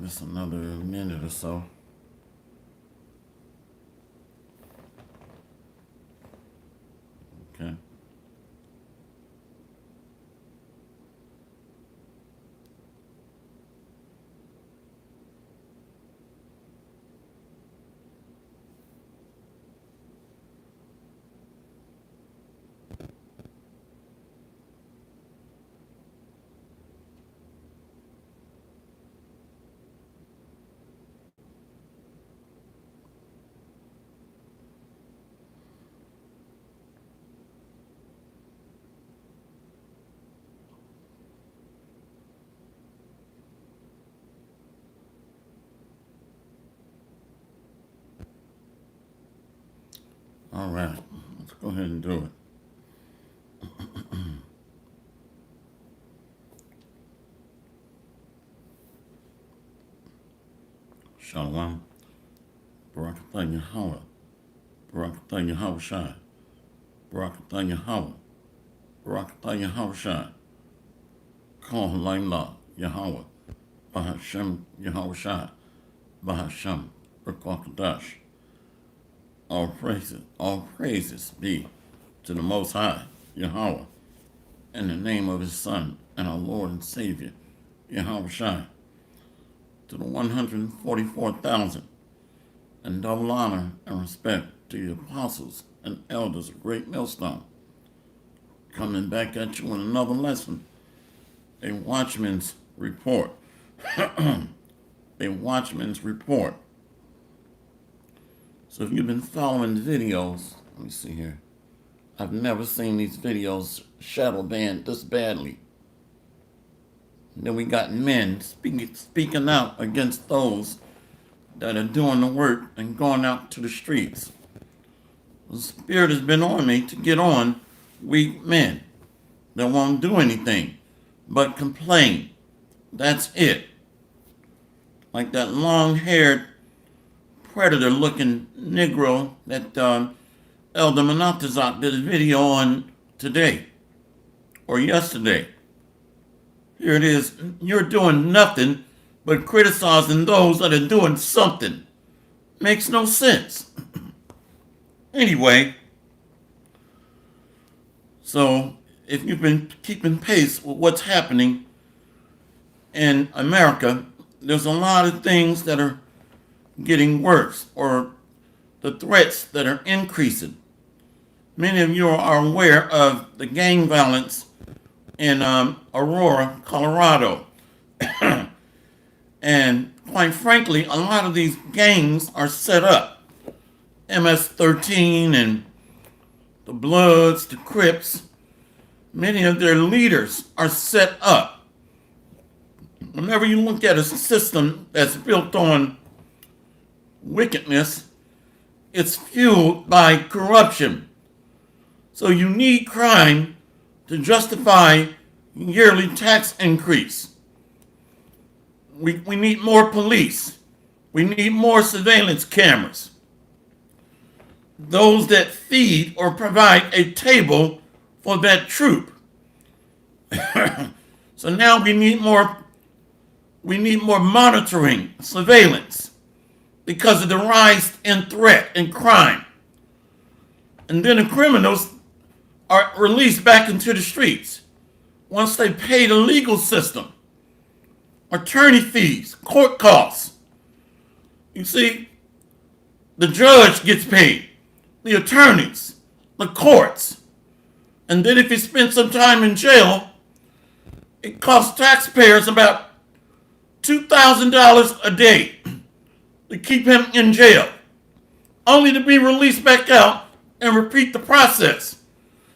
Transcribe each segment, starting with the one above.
Just another minute or so. Okay. All right. Let's go ahead and do it. Shalom. Barakatah Yahweh. Barakatah Yahweh Shai. Barakatah Yahweh. Barakatah Yahweh Shai. Call Laila Yahweh. Bahashem Yahweh Shai. Bahashem Rukwakadash. All praises be to the Most High, Yahweh, in the name of His Son and our Lord and Savior, Yahweh Shai, to the 144,000, and double honor and respect to the apostles and elders of Great Millstone. Coming back at you with another lesson, a Watchman's report. A Watchman's report. So if you've been following the videos, let me see here. I've never seen these videos shadow banned this badly. And then we got men speaking out against those that are doing the work and going out to the streets. The Spirit has been on me to get on weak men that won't do anything but complain. That's it. Like that long-haired predator-looking Negro that Elder Monatazak did a video on today or yesterday. Here it is. You're doing nothing but criticizing those that are doing something. Makes no sense. Anyway, so if you've been keeping pace with what's happening in America, there's a lot of things that are getting worse, or the threats that are increasing. Many of you are aware of the gang violence in Aurora, Colorado. And quite frankly, a lot of these gangs are set up. MS-13 and the Bloods, the Crips, many of their leaders are set up. Whenever you look at a system that's built on wickedness, it's fueled by corruption. So you need crime to justify yearly tax increase. We need more police. We need more surveillance cameras. Those that feed or provide a table for that troop. So now we need more monitoring, surveillance, because of the rise in threat and crime. And then the criminals are released back into the streets once they pay the legal system, attorney fees, court costs. You see, the judge gets paid, the attorneys, the courts. And then if he spends some time in jail, it costs taxpayers about $2,000 a day to keep him in jail, only to be released back out and repeat the process.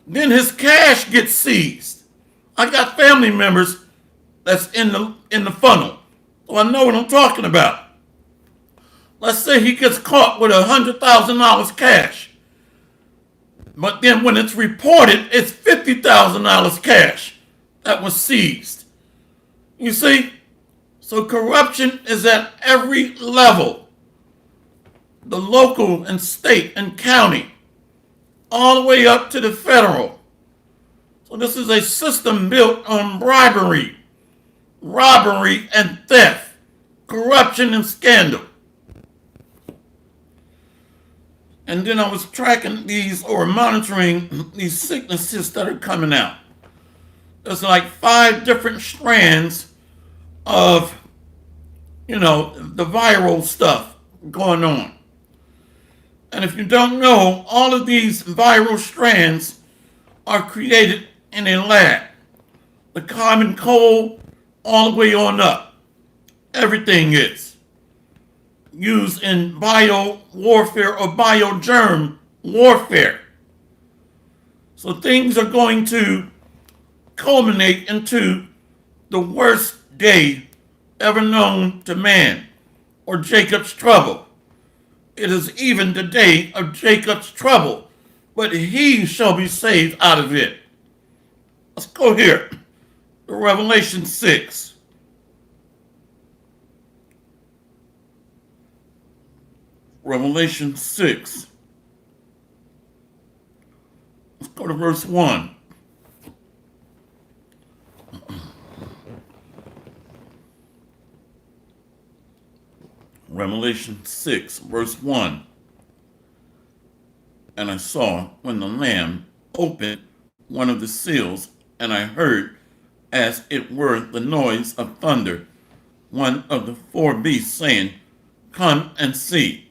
Then his cash gets seized. I got family members that's in the funnel, so I know what I'm talking about. Let's say he gets caught with $100,000 cash, but then when it's reported, it's $50,000 cash that was seized. You see? So corruption is at every level. The local and state and county, all the way up to the federal. So this is a system built on bribery, robbery, and theft. corruption and scandal. And then I was tracking these or monitoring these sicknesses that are coming out. There's like 5 different strands of, the viral stuff going on. And if you don't know, all of these viral strands are created in a lab. The common cold, all the way on up. Everything is used in bio warfare or biogerm warfare. So things are going to culminate into the worst day ever known to man, or Jacob's trouble. It is even the day of Jacob's trouble, but he shall be saved out of it. Let's go here. Revelation 6. Revelation 6. Let's go to verse 1. Revelation 6, verse 1. And I saw when the Lamb opened one of the seals, and I heard, as it were the noise of thunder, one of the 4 beasts saying, Come and see.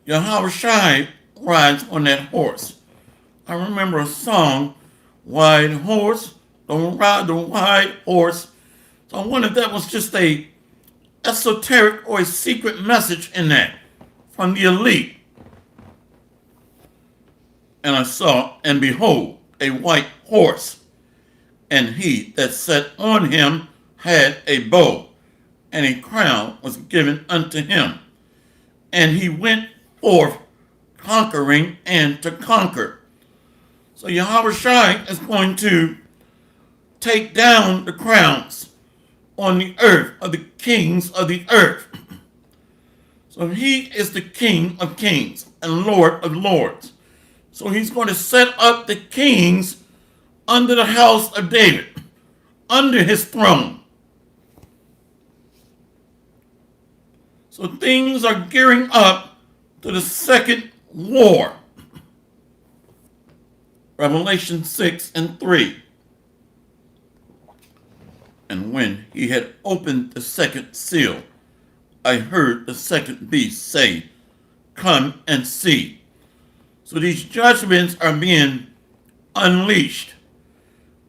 Yahushua rides on that horse. I remember a song, White Horse, Don't Ride the White Horse. So I wondered if that was just a esoteric or a secret message in that from the elite. And I saw, and behold, a white horse, and he that sat on him had a bow, and a crown was given unto him. And he went forth conquering and to conquer. So Yahushua is going to take down the crowns on the earth of the kings of the earth. So he is the King of kings and Lord of lords. So he's going to set up the kings under the house of David, under his throne. So things are gearing up to the second war. Revelation 6 and 3. And when he had opened the second seal, I heard the second beast say, Come and see. So these judgments are being unleashed.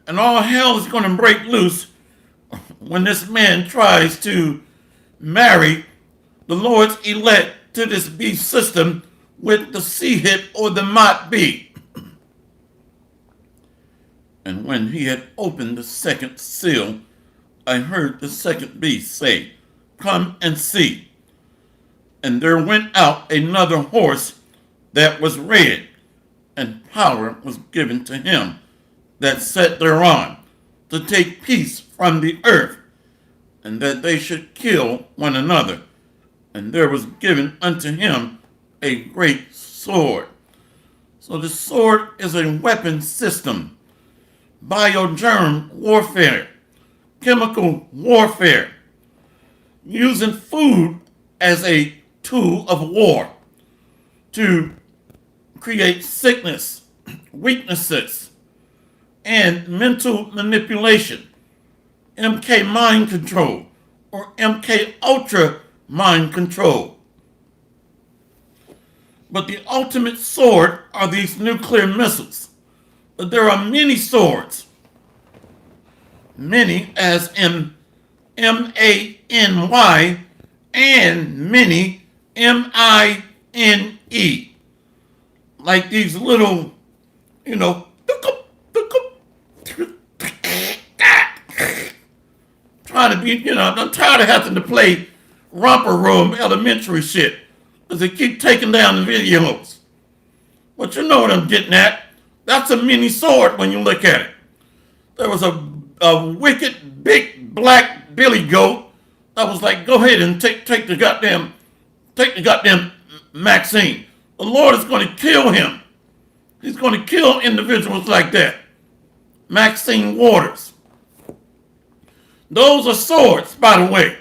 And all hell is going to break loose when this man tries to marry the Lord's elect to this beast system with the C-hip or the Mot B. And when he had opened the second seal, I heard the second beast say, Come and see. And there went out another horse that was red, and power was given to him that sat thereon, to take peace from the earth, and that they should kill one another. And there was given unto him a great sword. So the sword is a weapon system, biogerm warfare, chemical warfare, using food as a tool of war to create sickness, weaknesses, and mental manipulation, MK mind control, or MK ultra mind control. But the ultimate sword are these nuclear missiles. But there are many swords, many as in M-A-N-Y, and many M-I-N-E. Like these little, trying to be, I'm tired of having to play romper room elementary shit because they keep taking down the videos. But you know what I'm getting at. That's a mini sword when you look at it. There was a wicked big black billy goat that was like, go ahead and take the goddamn Maxine. The Lord is going to kill him. He's going to kill individuals like that. Maxine Waters. Those are swords, by the way.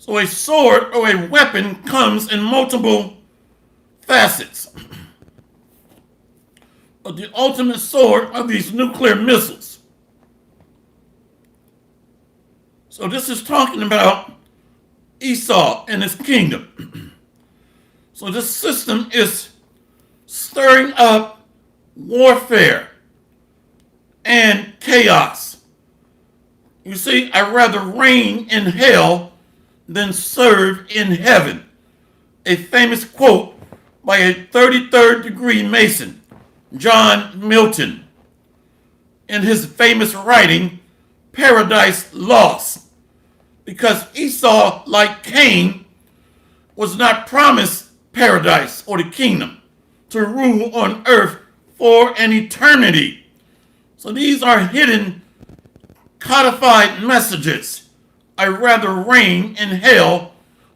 So a sword or a weapon comes in multiple facets. But the ultimate sword are these nuclear missiles. So this is talking about Esau and his kingdom. So this system is stirring up warfare and chaos. You see, I'd rather reign in hell than serve in heaven. A famous quote by a 33rd degree Mason, John Milton, in his famous writing, Paradise Lost. Because Esau, like Cain, was not promised paradise or the kingdom to rule on earth for an eternity. So these are hidden, codified messages. I'd rather reign in hell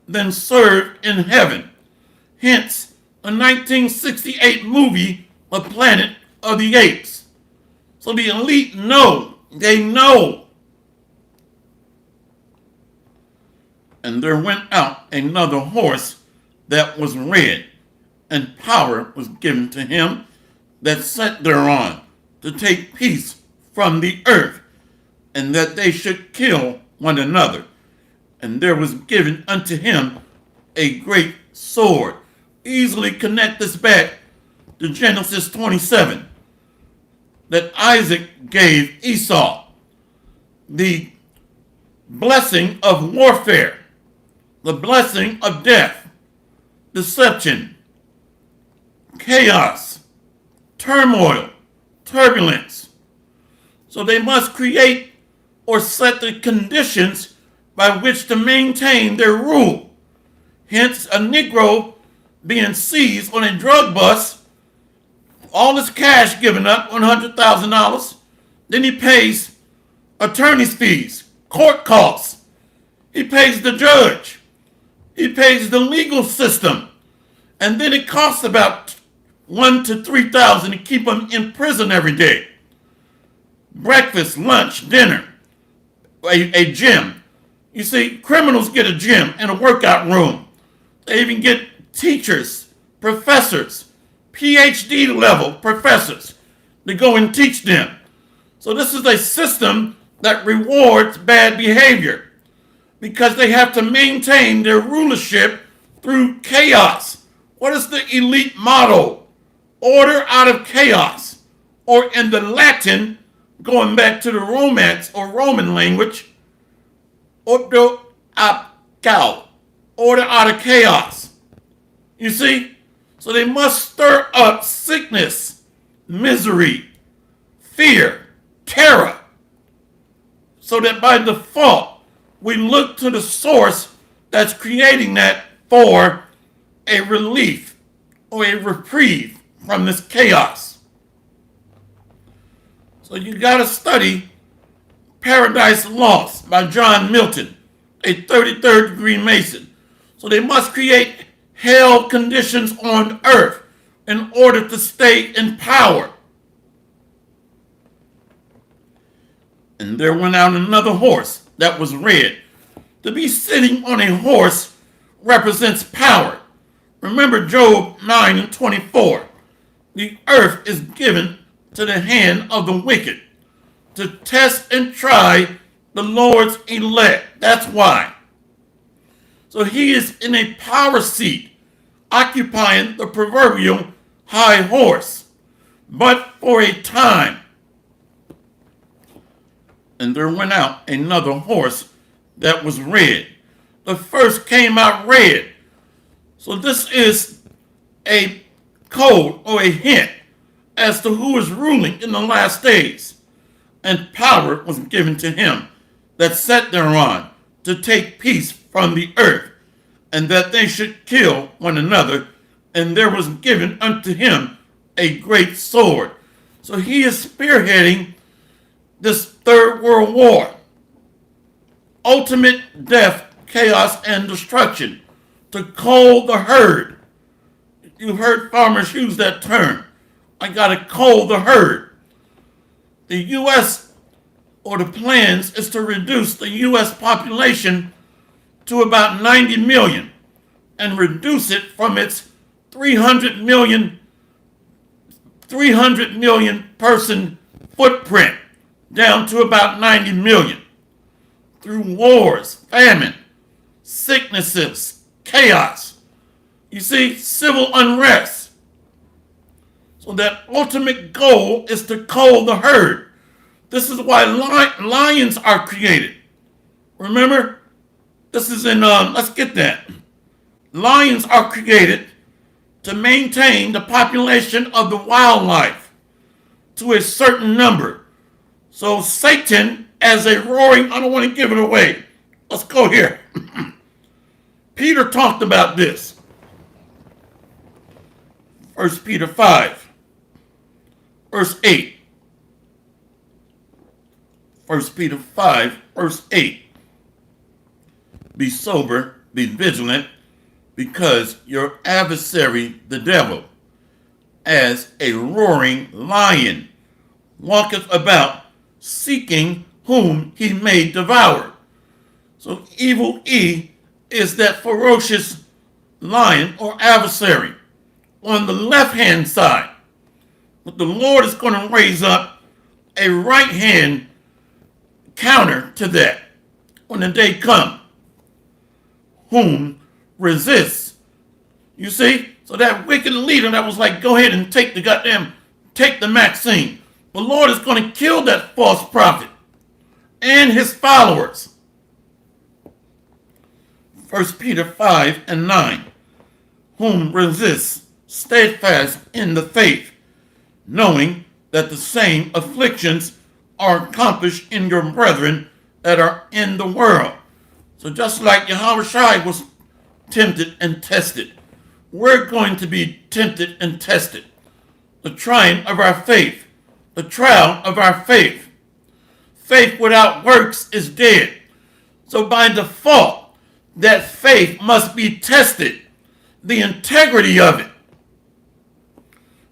than serve in heaven. Hence, a 1968 movie, A Planet of the Apes. So the elite know, they know. And there went out another horse that was red, and power was given to him that sat thereon to take peace from the earth, and that they should kill one another. And there was given unto him a great sword. Easily connect this back to Genesis 27, that Isaac gave Esau the blessing of warfare, the blessing of death, deception, chaos, turmoil, turbulence. So they must create or set the conditions by which to maintain their rule. Hence, a Negro being seized on a drug bust, all his cash given up, $100,000, then he pays attorney's fees, court costs. He pays the judge. He pays the legal system. And then it costs about $1,000 to $3,000 to keep him in prison every day. Breakfast, lunch, dinner, a gym. You see, criminals get a gym and a workout room. They even get teachers, professors, PhD level professors to go and teach them. So this is a system that rewards bad behavior because they have to maintain their rulership through chaos. What is the elite motto? Order out of chaos. Or in the Latin, going back to the Romance or Roman language, ordo ab chaos, order out of chaos. You see? So they must stir up sickness, misery, fear, terror, so that by default, we look to the source that's creating that for a relief or a reprieve from this chaos. So you got to study Paradise Lost by John Milton, a 33rd degree Mason. So they must create hell conditions on earth in order to stay in power. And there went out another horse that was red. To be sitting on a horse represents power. Remember Job 9:24. The earth is given to the hand of the wicked to test and try the Lord's elect. That's why. So he is in a power seat, occupying the proverbial high horse, but for a time. And there went out another horse that was red. The first came out red. So this is a code or a hint as to who is ruling in the last days. And power was given to him that sat thereon to take peace from the earth, and that they should kill one another. And there was given unto him a great sword. So he is spearheading this Third World War. Ultimate death, chaos, and destruction. To cull the herd. You've heard farmers use that term. I gotta cull the herd. The U.S. or the plans is to reduce the U.S. population to about 90 million and reduce it from its 300 million person footprint down to about 90 million through wars, famine, sicknesses, chaos. You see, civil unrest. So that ultimate goal is to cull the herd. This is why lions are created. Remember? This is in, let's get that. Lions are created to maintain the population of the wildlife to a certain number. So Satan, as a roaring, I don't want to give it away. Let's go here. Peter talked about this. 1 Peter 5, verse 8. 1 Peter 5, verse 8. Be sober, be vigilant, because your adversary, the devil, as a roaring lion, walketh about, seeking whom he may devour. So evil E is that ferocious lion or adversary on the left-hand side. But the Lord is going to raise up a right-hand counter to that when the day comes. Whom resists. You see? So that wicked leader that was like, go ahead and take the vaccine. The Lord is going to kill that false prophet and his followers. 1 Peter 5 and 9. Whom resists steadfast in the faith, knowing that the same afflictions are accomplished in your brethren that are in the world. So just like Yahushua was tempted and tested, we're going to be tempted and tested. The trying of our faith, the trial of our faith. Faith without works is dead. So by default, that faith must be tested, the integrity of it.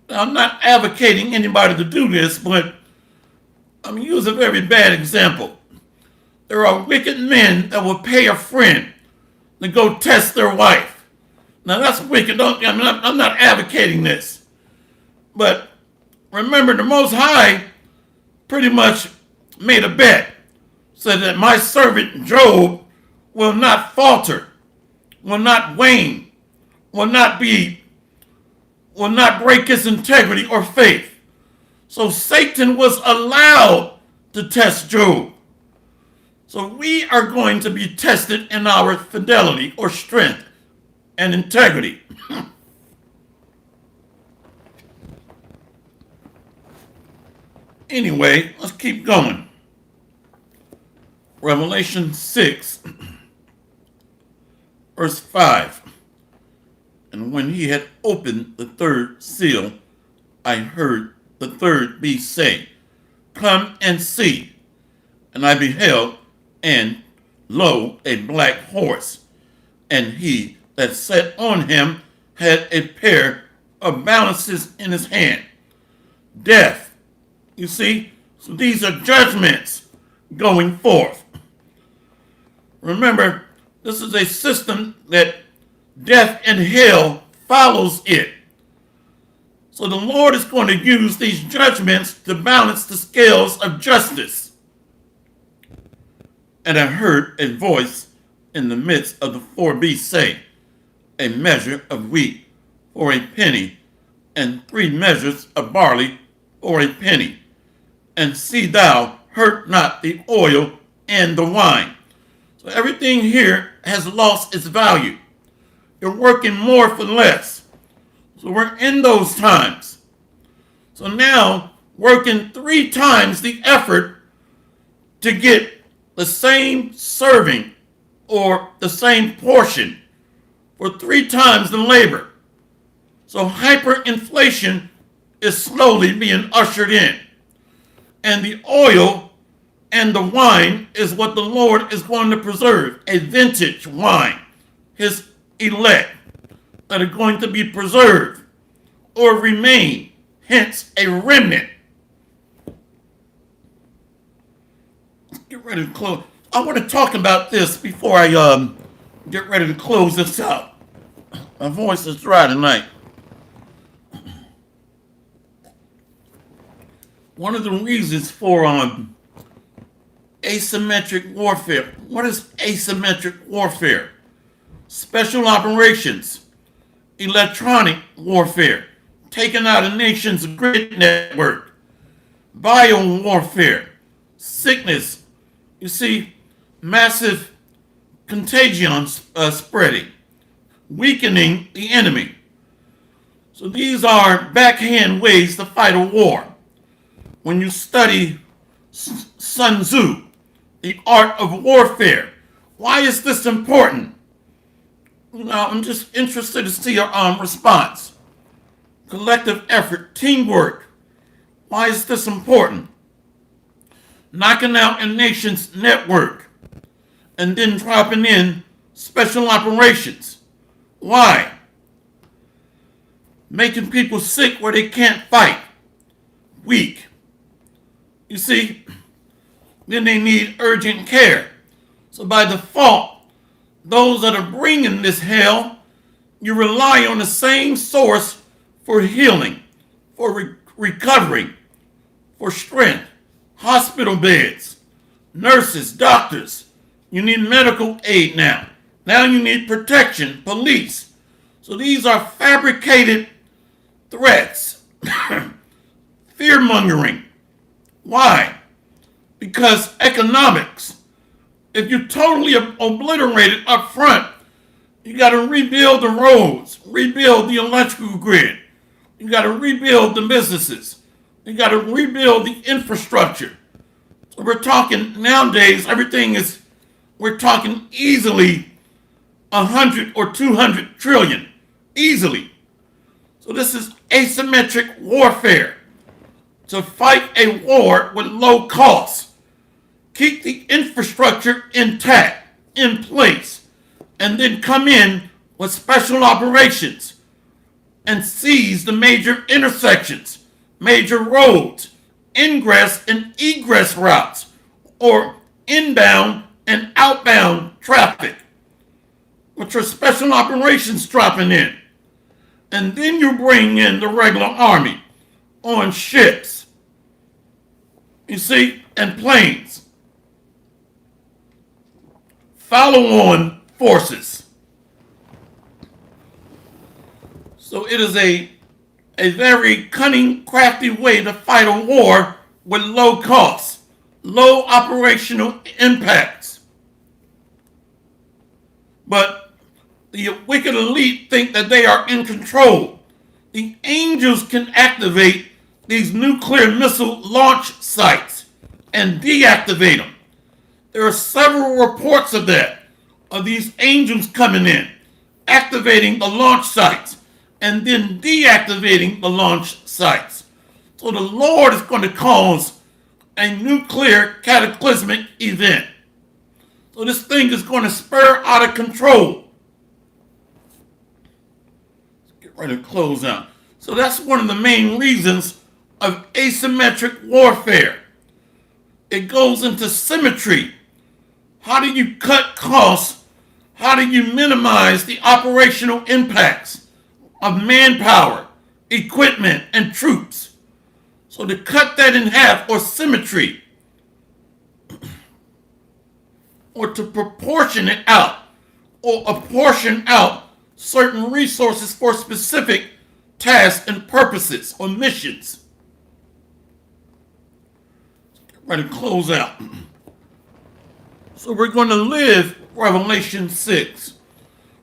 Now, I'm not advocating anybody to do this, but I'm going to use a very bad example. There are wicked men that will pay a friend to go test their wife. Now that's wicked. I'm not advocating this. But remember, the Most High pretty much made a bet. Said that my servant Job will not falter, will not wane, will not break his integrity or faith. So Satan was allowed to test Job. So we are going to be tested in our fidelity or strength and integrity. Anyway, let's keep going. Revelation 6, verse 5. And when he had opened the third seal, I heard the third beast say, come and see. And I beheld, and lo, a black horse, and he that sat on him had a pair of balances in his hand. Death. You see? So these are judgments going forth. Remember, this is a system that death and hell follows it. So the Lord is going to use these judgments to balance the scales of justice. And I heard a voice in the midst of the four beasts say, a measure of wheat for a penny, and 3 measures of barley for a penny. And see thou hurt not the oil and the wine. So everything here has lost its value. You're working more for less. So we're in those times. So now working 3 times the effort to get the same serving or the same portion for 3 times the labor. So hyperinflation is slowly being ushered in. And the oil and the wine is what the Lord is going to preserve. A vintage wine. His elect that are going to be preserved or remain. Hence a remnant. Let's get ready to close. I want to talk about this before I Get ready to close this out. My voice is dry tonight. One of the reasons for asymmetric warfare. What is asymmetric warfare? Special operations, electronic warfare, taking out a nation's grid network, bio warfare, sickness. You see, massive contagion spreading, weakening the enemy. So these are backhand ways to fight a war. When you study Sun Tzu, the art of warfare, why is this important? I'm just interested to see your response. Collective effort, teamwork. Why is this important? Knocking out a nation's network and then dropping in special operations. Why? Making people sick where they can't fight. Weak. You see, then they need urgent care. So by default, those that are bringing this hell, you rely on the same source for healing, for recovery, for strength, hospital beds, nurses, doctors. You need medical aid now. Now you need protection, police. So these are fabricated threats, fear-mongering. Why? Because economics. If you totally obliterate it up front, you got to rebuild the roads, rebuild the electrical grid. You got to rebuild the businesses. You got to rebuild the infrastructure. So we're talking nowadays, we're talking easily 100 or 200 trillion. Easily. So this is asymmetric warfare. To fight a war with low costs. Keep the infrastructure intact, in place, and then come in with special operations and seize the major intersections, major roads, ingress and egress routes, or inbound and outbound traffic, which are special operations dropping in. And then you bring in the regular army on ships, you see, and planes. Follow-on forces. So it is a very cunning, crafty way to fight a war with low costs, low operational impacts. But the wicked elite think that they are in control. The angels can activate these nuclear missile launch sites and deactivate them. There are several reports of that, of these angels coming in, activating the launch sites, and then deactivating the launch sites. So the Lord is going to cause a nuclear cataclysmic event. So this thing is going to spur out of control. Let's get ready to close out. So that's one of the main reasons of asymmetric warfare. It goes into symmetry. How do you cut costs? How do you minimize the operational impacts of manpower, equipment, and troops? So to cut that in half, or symmetry, or to proportion it out, or apportion out certain resources for specific tasks and purposes or missions. Get ready to close out. So we're going to live Revelation 6.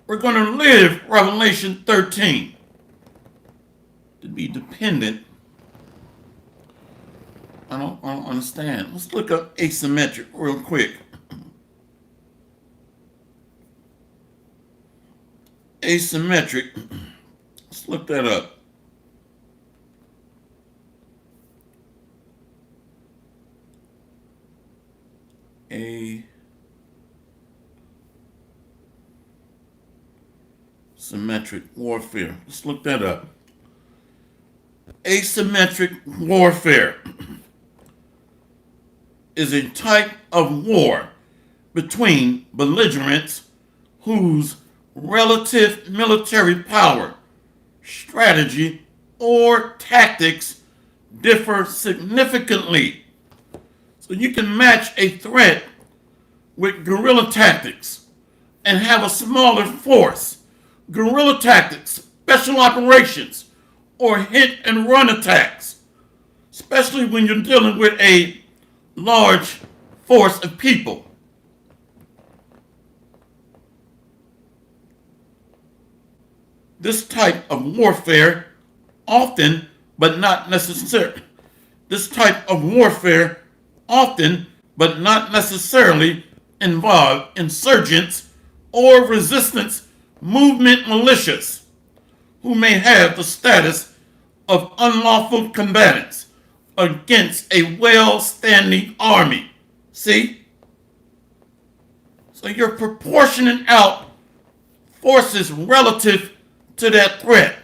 We're going to live Revelation 13. To be dependent. I don't understand. Let's look up asymmetric real quick. Asymmetric. Let's look that up. Asymmetric warfare. Let's look that up. Asymmetric warfare is a type of war between belligerents whose relative military power, strategy, or tactics differ significantly. So you can match a threat with guerrilla tactics and have a smaller force. Guerrilla tactics, special operations, or hit and run attacks, especially when you're dealing with a large force of people. This type of warfare often, but not necessarily, this type of warfare often, but not necessarily involve insurgents or resistance movement militias who may have the status of unlawful combatants against a well-standing army. See? So you're proportioning out forces relative to that threat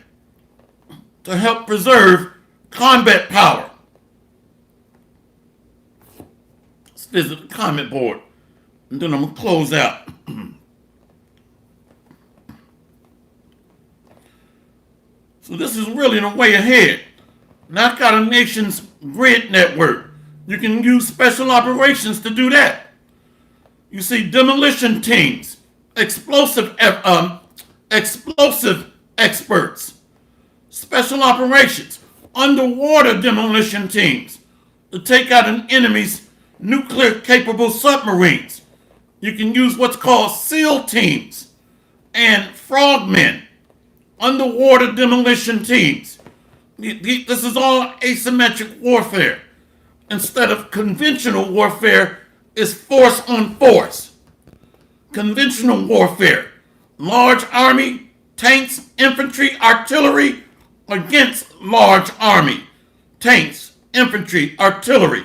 to help preserve combat power. Let's visit the comment board, and then I'm going to close out. So this is really the way ahead. Knock out a nation's grid network. You can use special operations to do that. You see, demolition teams, explosive experts, special operations, underwater demolition teams to take out an enemy's nuclear-capable submarines. You can use what's called SEAL teams and frogmen, underwater demolition teams. This is all asymmetric warfare. Instead of conventional warfare, is force on force. Conventional warfare, large army, tanks, infantry, artillery against large army, tanks, infantry, artillery,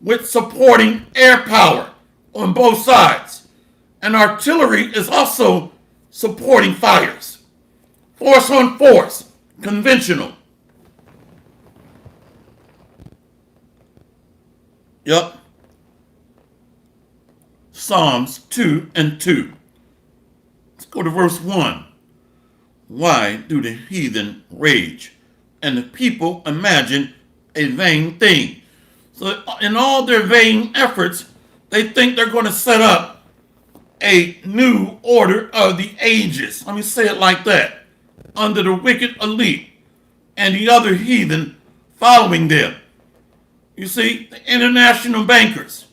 with supporting air power on both sides. And artillery is also supporting fires. Force on force, conventional. Yep. Psalms 2 and 2. Let's go to verse 1. Why do the heathen rage and the people imagine a vain thing? So in all their vain efforts, they think they're going to set up a new order of the ages. Let me say it like that. Under the wicked elite and the other heathen following them. You see, the international bankers,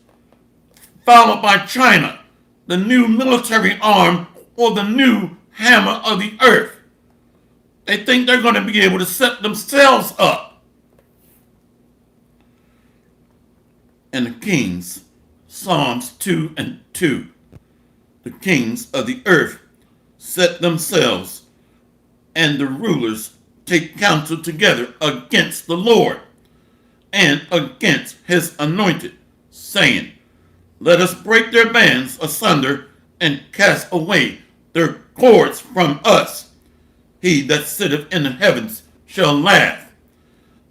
followed by China, the new military arm or the new hammer of the earth. They think they're going to be able to set themselves up. And the kings, Psalms 2 and 2, the kings of the earth set themselves, and the rulers take counsel together against the Lord and against his anointed, saying, let us break their bands asunder and cast away their cords from us. He that sitteth in the heavens shall laugh.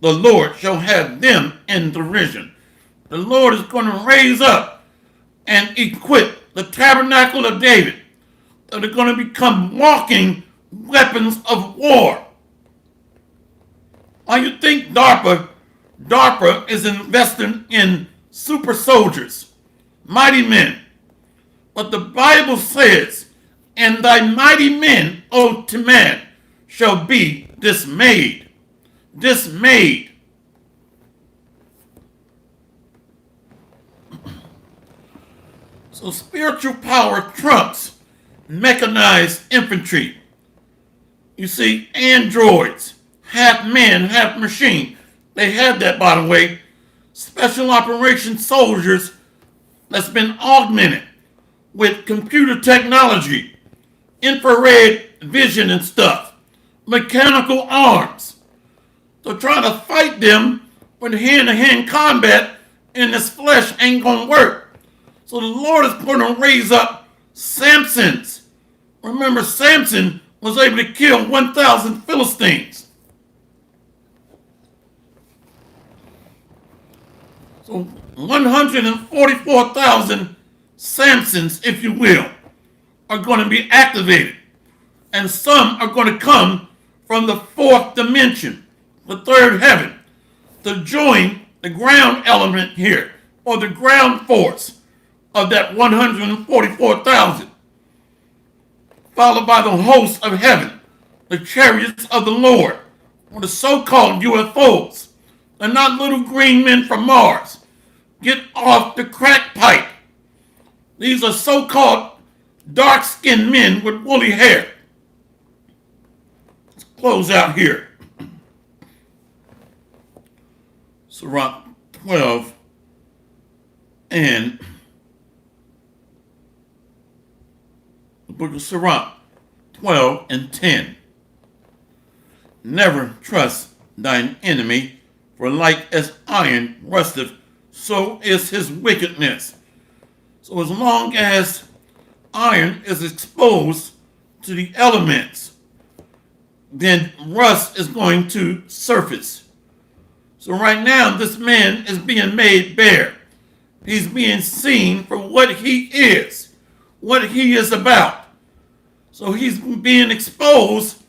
The Lord shall have them in derision. The Lord is going to raise up and equip the tabernacle of David, that are going to become walking weapons of war. Why you think DARPA is investing in super soldiers, mighty men? But the Bible says, and thy mighty men, O Teman, shall be dismayed. Dismayed. So spiritual power trumps mechanized infantry. You see, androids, half man, half machine. They have that, by the way. Special operations soldiers that's been augmented with computer technology, infrared vision and stuff, mechanical arms. So trying to fight them with hand-to-hand combat in this flesh ain't gonna work. So the Lord is going to raise up Samsons. Remember, Samson was able to kill 1,000 Philistines. So 144,000 Samsons, if you will, are going to be activated, and some are going to come from the fourth dimension, the third heaven, to join the ground element here, or the ground force of that 144,000, followed by the hosts of heaven, the chariots of the Lord, or the so-called UFOs. They're not little green men from Mars. Get off the crack pipe. These are so-called dark-skinned men with woolly hair. Let's close out here. Sirach 12 and the book of Sirach 12 and 10. Never trust thine enemy, for like as iron rusteth, so is his wickedness. So as long as iron is exposed to the elements, then rust is going to surface. So right now, this man is being made bare. He's being seen for what he is, what he is about. So he's being exposed.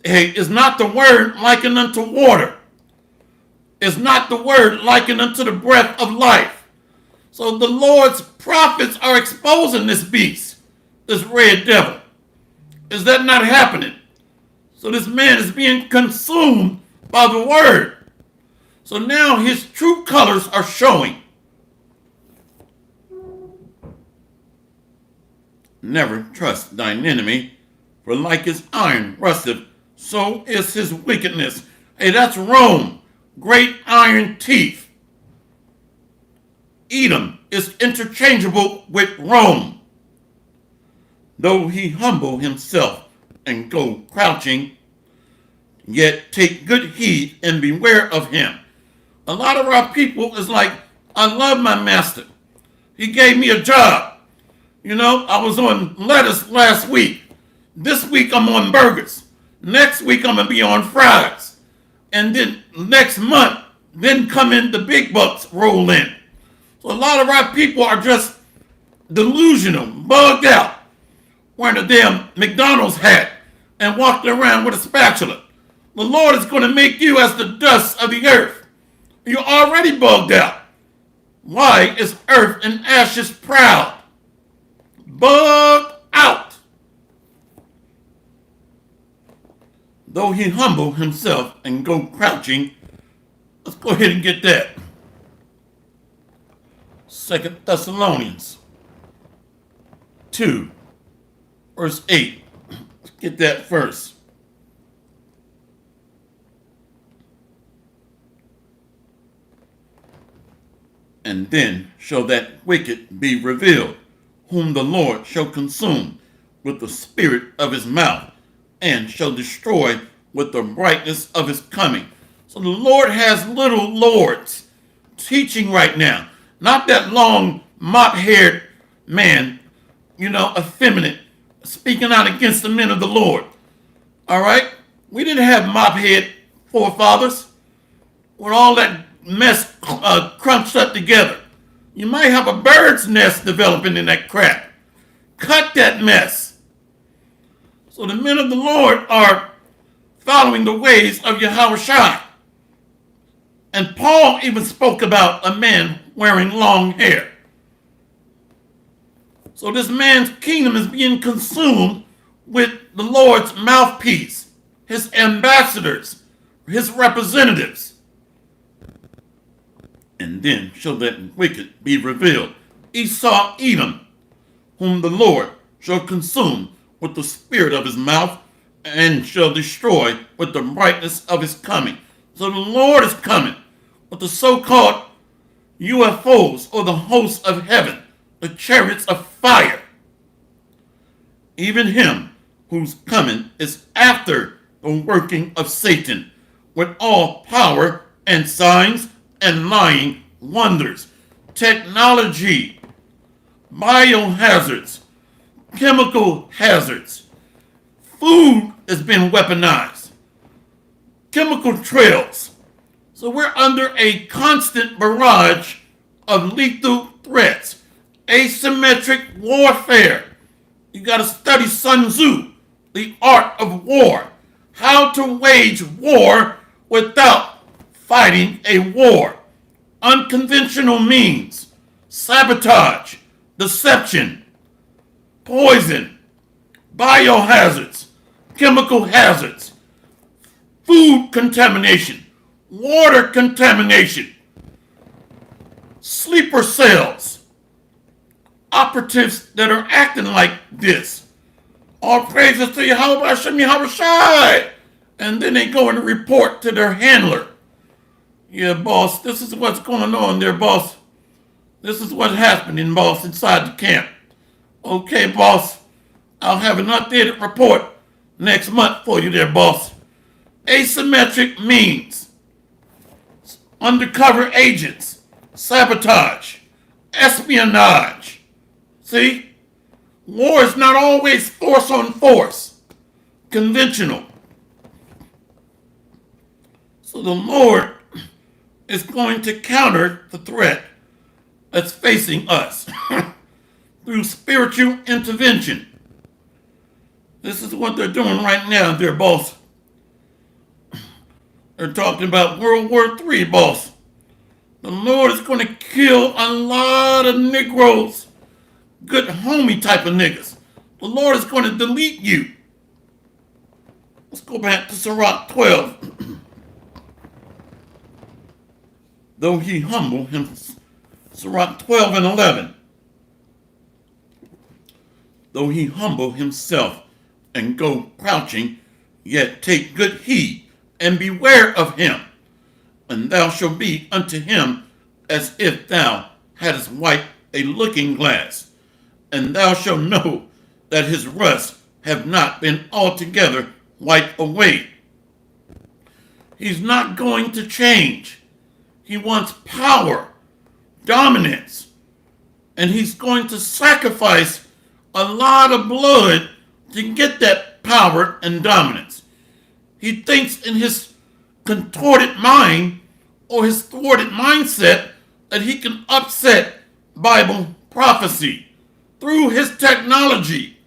Hey, is not the word likened unto water. Is not the word likened unto the breath of life. So the Lord's prophets are exposing this beast, this red devil. Is that not happening? So this man is being consumed by the word. So now his true colors are showing. Never trust thine enemy, for like as iron rusteth, so is his wickedness. Hey, that's Rome. Great iron teeth. Edom is interchangeable with Rome. Though he humble himself and go crouching, yet take good heed and beware of him. A lot of our people is like, I love my master. He gave me a job. You know, I was on lettuce last week. This week I'm on burgers. Next week I'm going to be on fries. And then next month, then come in the big bucks roll in. So a lot of our people are just delusional, bugged out, wearing a damn McDonald's hat and walking around with a spatula. The Lord is going to make you as the dust of the earth. You're already bugged out. Why is earth and ashes proud? Bugged out. Though he humble himself and go crouching, let's go ahead and get that. 2 Thessalonians 2, verse 8. Let's get that first. And then shall that wicked be revealed, whom the Lord shall consume with the spirit of his mouth, and shall destroy with the brightness of his coming. So the Lord has little lords teaching right now. Not that long mop-haired man, effeminate, speaking out against the men of the Lord. All right? We didn't have mop-head forefathers with all that mess crunched up together. You might have a bird's nest developing in that crap. Cut that mess. So the men of the Lord are following the ways of Yahushua. And Paul even spoke about a man wearing long hair. So this man's kingdom is being consumed with the Lord's mouthpiece, his ambassadors, his representatives. And then shall that wicked be revealed, Esau, Edom, whom the Lord shall consume with the spirit of his mouth, and shall destroy with the brightness of his coming. So the Lord is coming with the so-called UFOs, or the hosts of heaven, the chariots of fire. Even him whose coming is after the working of Satan, with all power and signs and lying wonders, technology, biohazards, chemical hazards. Food has been weaponized. Chemical trails. So we're under a constant barrage of lethal threats, asymmetric warfare. You got to study Sun Tzu, the art of war. How to wage war without fighting a war. Unconventional means, sabotage, deception, poison, biohazards, chemical hazards, food contamination, water contamination, sleeper cells, operatives that are acting like this. All praises to Yahweh Hashem Yahweh Shai. And then they go and report to their handler. Yeah, boss, this is what's going on there, boss. This is what's happening, boss, inside the camp. Okay, boss, I'll have an updated report next month for you there, boss. Asymmetric means undercover agents, sabotage, espionage. See? War is not always force on force, conventional. So the Lord is going to counter the threat that's facing us through spiritual intervention. This is what they're doing right now, dear boss. They're talking about World War III, boss. The Lord is going to kill a lot of Negroes, good homie type of niggas. The Lord is going to delete you. Let's go back to Sirach 12. Though he humble him, Sirach 12 and 11. Though he humble himself and go crouching, yet take good heed and beware of him. And thou shalt be unto him as if thou hadst wiped a looking glass. And thou shalt know that his rust have not been altogether wiped away. He's not going to change. He wants power, dominance, and he's going to sacrifice a lot of blood to get that power and dominance. He thinks in his contorted mind or his thwarted mindset that he can upset Bible prophecy through his technology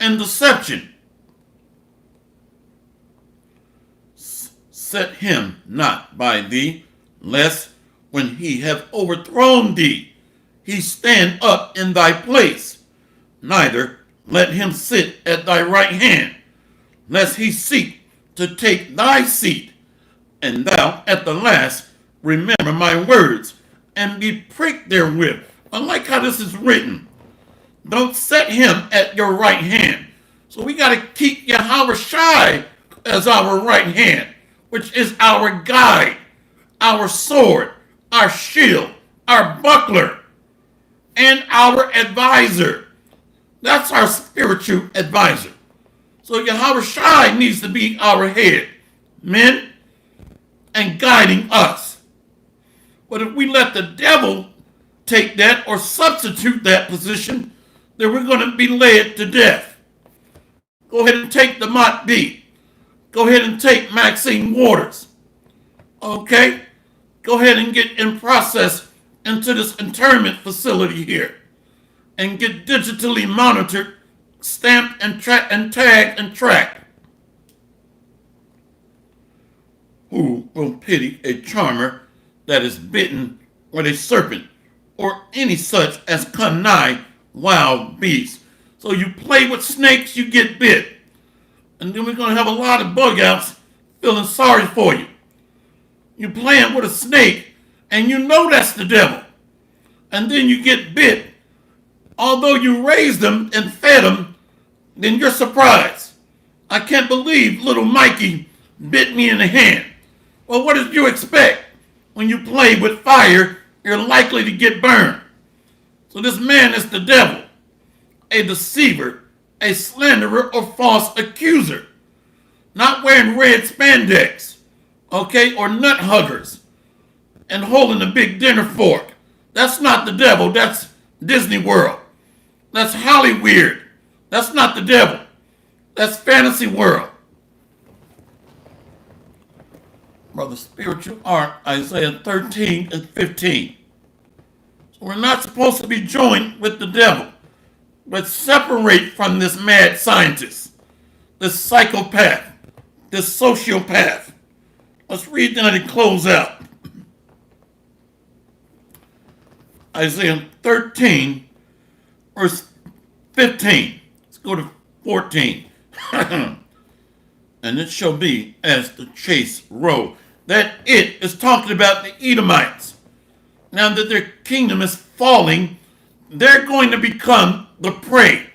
and deception. Set him not by thee, lest when he have overthrown thee, he stand up in thy place. Neither let him sit at thy right hand, lest he seek to take thy seat. And thou at the last remember my words, and be pricked therewith. I like how this is written. Don't set him at your right hand. So we got to keep Yahweh Shai as our right hand, which is our guide, our sword, our shield, our buckler, and our advisor. That's our spiritual advisor. So Yahweh Shai needs to be our head, men, and guiding us. But if we let the devil take that or substitute that position, then we're going to be led to death. Go ahead and take the Mott B. Go ahead and take Maxine Waters. Okay? Go ahead and get in process into this internment facility here and get digitally monitored, stamped and tagged and tracked. Who will pity a charmer that is bitten with a serpent, or any such as come nigh wild beasts? So you play with snakes, you get bit. And then we're going to have a lot of bug outs feeling sorry for you. You're playing with a snake, and you know that's the devil. And then you get bit. Although you raised them and fed them, then you're surprised. I can't believe little Mikey bit me in the hand. Well, what did you expect? When you play with fire, you're likely to get burned. So this man is the devil, a deceiver, a slanderer, or false accuser. Not wearing red spandex, okay, or nut huggers, and holding a big dinner fork. That's not the devil, that's Disney World. That's Hollyweird. That's not the devil. That's Fantasy World. Brother Spiritual Art, Isaiah 13 and 15. So we're not supposed to be joined with the devil. but separate from this mad scientist, this psychopath, this sociopath. Let's read that and close out. Isaiah 13, verse 15. Let's go to 14. And it shall be as the chase roe. That it is talking about the Edomites. Now that their kingdom is falling, they're going to become the prey.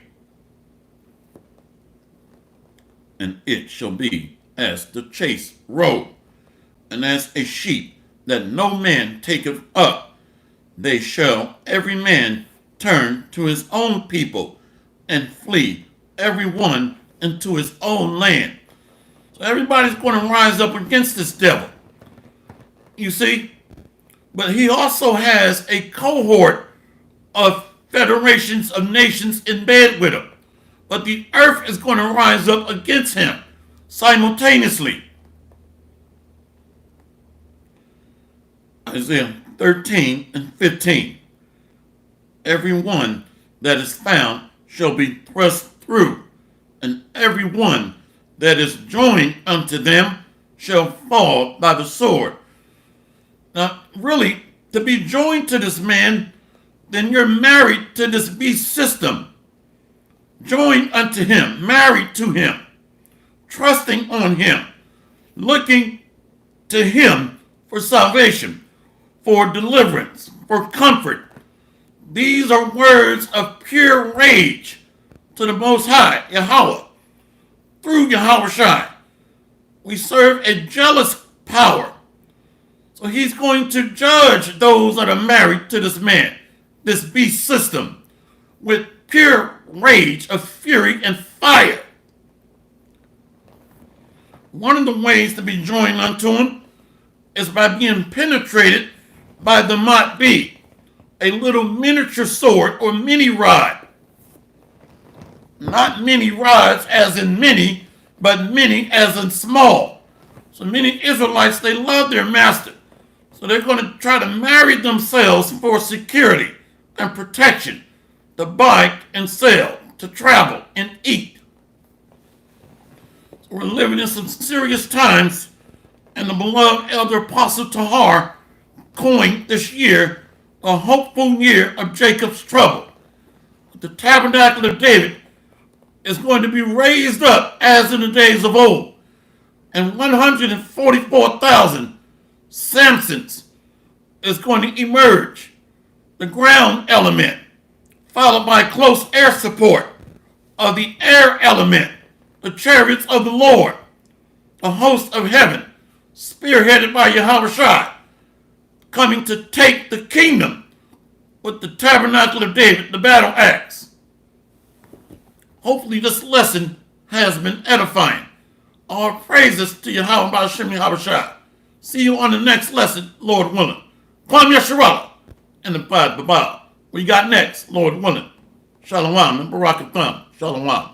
And it shall be as the chase roe, and as a sheep that no man taketh up. They shall every man turn to his own people, and flee every one into his own land. So everybody's going to rise up against this devil. You see? But he also has a cohort of federations of nations in bed with him. But the earth is going to rise up against him simultaneously. Isaiah 13 and 15. Every one that is found shall be thrust through, and every one that is joined unto them shall fall by the sword. Now, really, to be joined to this man, then you're married to this beast system. Joined unto him, married to him, trusting on him, looking to him for salvation, for deliverance, for comfort. These are words of pure rage to the Most High, Yahweh. Through Yahweh Shai, we serve a jealous power. So he's going to judge those that are married to this man, this beast system, with pure rage of fury and fire. One of the ways to be joined unto him is by being penetrated by the Mot B, a little miniature sword or mini rod. Not many rods as in many, but many as in small. So many Israelites, they love their master. So they're going to try to marry themselves for security and protection, to buy and sell, to travel and eat. So we're living in some serious times, and the beloved elder Apostle Tahar coined this year a hopeful year of Jacob's trouble. The tabernacle of David is going to be raised up as in the days of old, and 144,000 Samsons is going to emerge. The ground element, followed by close air support of the air element, the chariots of the Lord, the host of heaven, spearheaded by Yahweh Shai, coming to take the kingdom with the tabernacle of David, the battle axe. Hopefully this lesson has been edifying. All praises to Yahweh B'Hashem Yahweh Shai. See you on the next lesson, Lord willing. Kwam Yasharallah and the Bad Babal. What you got next, Lord willing? Shalom and Barakatham. Shalom.